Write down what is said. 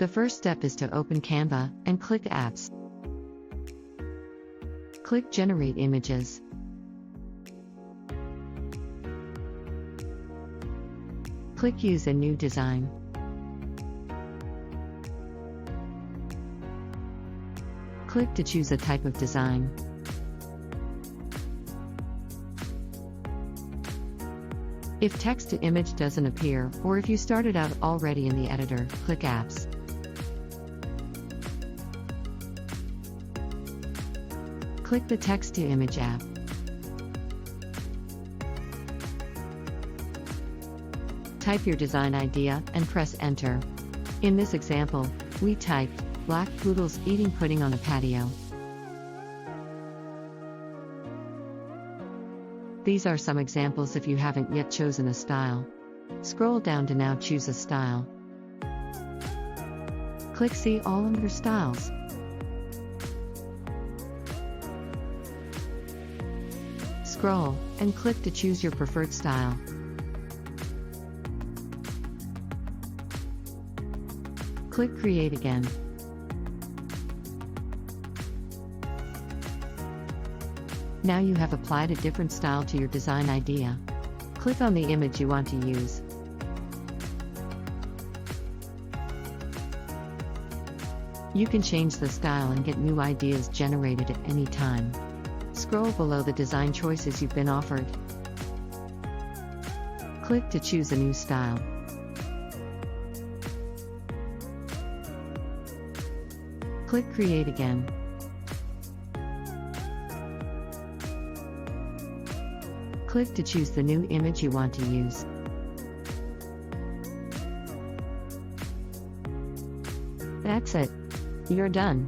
The first step is to open Canva and click Apps. Click Generate Images. Click Use a New Design. Click to choose a type of design. If text to image doesn't appear, or if you started out already in the editor, click Apps. Click the Text to Image app. Type your design idea and press Enter. In this example, we typed, "Black poodles eating pudding on a patio." These are some examples if you haven't yet chosen a style. Scroll down to now choose a style. Click See All under Styles. Scroll, and click to choose your preferred style. Click Create again. Now you have applied a different style to your design idea. Click on the image you want to use. You can change the style and get new ideas generated at any time. Scroll below the design choices you've been offered. Click to choose a new style. Click Create again. Click to choose the new image you want to use. That's it. You're done.